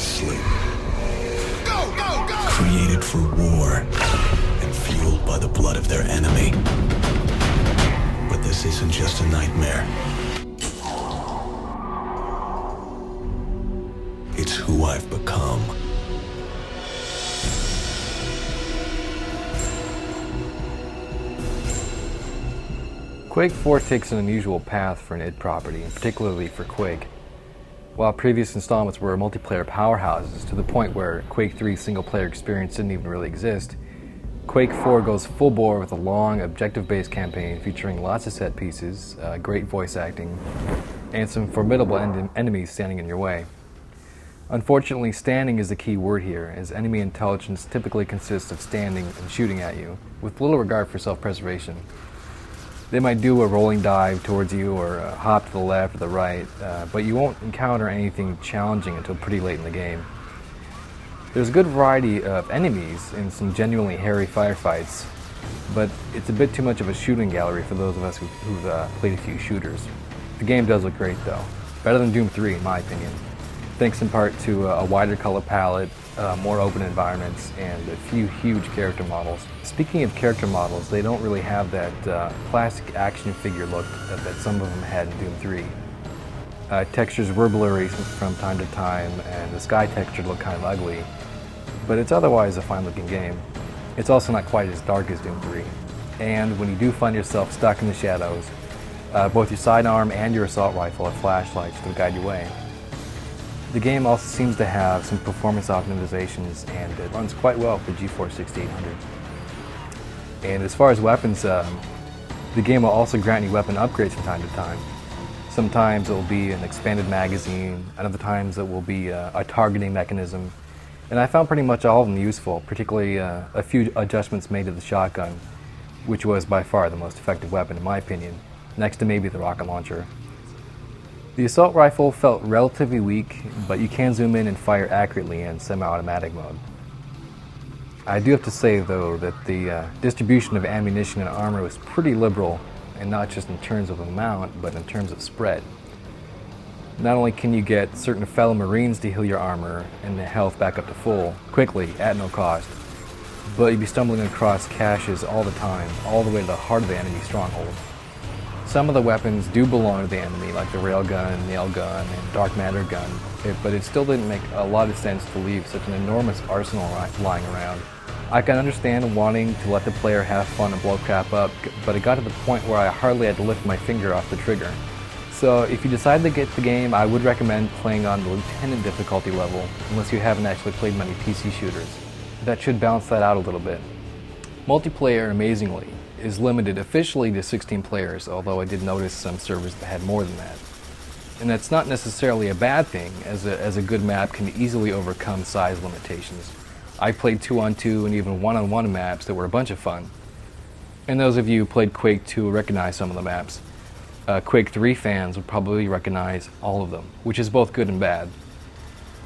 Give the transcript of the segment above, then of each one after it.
sleep. Created for war and fueled by the blood of their enemy. But this isn't just a nightmare. It's who I've become. Quake 4 takes an unusual path for an id property, and particularly for Quake. While previous installments were multiplayer powerhouses to the point where Quake 3's single-player experience didn't even really exist, Quake 4 goes full bore with a long, objective-based campaign featuring lots of set pieces, great voice acting, and some formidable enemies standing in your way. Unfortunately, standing is the key word here, as enemy intelligence typically consists of standing and shooting at you, with little regard for self-preservation. They might do a rolling dive towards you or hop to the left or the right, but you won't encounter anything challenging until pretty late in the game. There's a good variety of enemies and some genuinely hairy firefights, but it's a bit too much of a shooting gallery for those of us who've played a few shooters. The game does look great though, better than Doom 3 in my opinion, thanks in part to a wider color palette, more open environments, and a few huge character models. Speaking of character models, they don't really have that classic action figure look that some of them had in Doom 3. Textures were blurry from time to time, and the sky texture looked kind of ugly, but it's otherwise a fine-looking game. It's also not quite as dark as Doom 3, and when you do find yourself stuck in the shadows, both your sidearm and your assault rifle have flashlights to guide your way. The game also seems to have some performance optimizations, and it runs quite well for GeForce 6800. And as far as weapons, the game will also grant you weapon upgrades from time to time. Sometimes it will be an expanded magazine, and other times it will be a targeting mechanism. And I found pretty much all of them useful, particularly a few adjustments made to the shotgun, which was by far the most effective weapon in my opinion, next to maybe the rocket launcher. The assault rifle felt relatively weak, but you can zoom in and fire accurately in semi-automatic mode. I do have to say though that the distribution of ammunition and armor was pretty liberal, and not just in terms of amount, but in terms of spread. Not only can you get certain fellow Marines to heal your armor and the health back up to full, quickly, at no cost, but you'd be stumbling across caches all the time, all the way to the heart of the enemy stronghold. Some of the weapons do belong to the enemy, like the railgun, nail gun, and dark matter gun, but it still didn't make a lot of sense to leave such an enormous arsenal lying around. I can understand wanting to let the player have fun and blow crap up, but it got to the point where I hardly had to lift my finger off the trigger. So if you decide to get the game, I would recommend playing on the Lieutenant difficulty level, unless you haven't actually played many PC shooters. That should balance that out a little bit. Multiplayer, amazingly, is limited officially to 16 players, although I did notice some servers that had more than that. And that's not necessarily a bad thing, as a good map can easily overcome size limitations. I played 2-on-2 and even 1-on-1 maps that were a bunch of fun. And those of you who played Quake 2 will recognize some of the maps. Quake 3 fans would probably recognize all of them, which is both good and bad.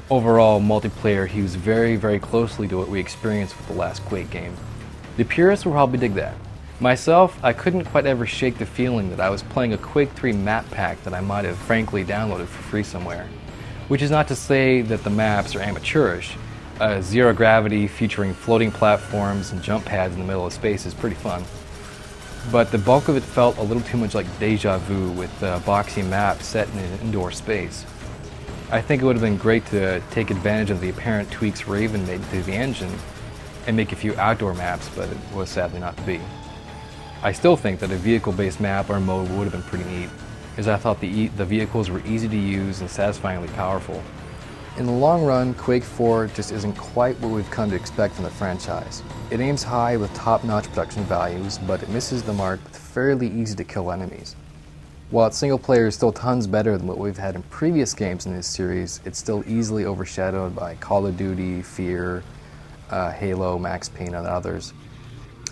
Overall, multiplayer hews very, very closely to what we experienced with the last Quake game. The purists will probably dig that. Myself, I couldn't quite ever shake the feeling that I was playing a Quake 3 map pack that I might have frankly downloaded for free somewhere. Which is not to say that the maps are amateurish. Zero gravity featuring floating platforms and jump pads in the middle of space is pretty fun. But the bulk of it felt a little too much like deja vu with a boxy map set in an indoor space. I think it would have been great to take advantage of the apparent tweaks Raven made to the engine and make a few outdoor maps, but it was sadly not to be. I still think that a vehicle-based map or mode would have been pretty neat, as I thought the vehicles were easy to use and satisfyingly powerful. In the long run, Quake 4 just isn't quite what we've come to expect from the franchise. It aims high with top-notch production values, but it misses the mark with fairly easy-to-kill enemies. While its single player is still tons better than what we've had in previous games in this series, it's still easily overshadowed by Call of Duty, Fear, Halo, Max Payne, and others.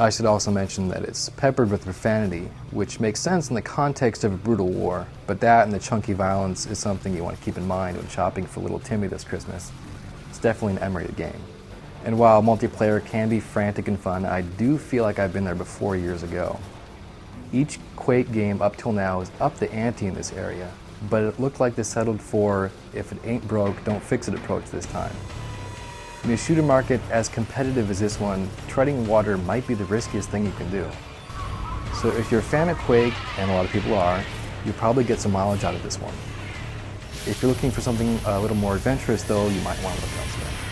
I should also mention that it's peppered with profanity, which makes sense in the context of a brutal war, but that and the chunky violence is something you want to keep in mind when shopping for little Timmy this Christmas. It's definitely an M-rated game. And while multiplayer can be frantic and fun, I do feel like I've been there before years ago. Each Quake game up till now has upped the ante in this area, but it looked like they settled for if it ain't broke, don't fix it approach this time. In a shooter market as competitive as this one, treading water might be the riskiest thing you can do. So if you're a fan of Quake, and a lot of people are, you'll probably get some mileage out of this one. If you're looking for something a little more adventurous though, you might want to look elsewhere.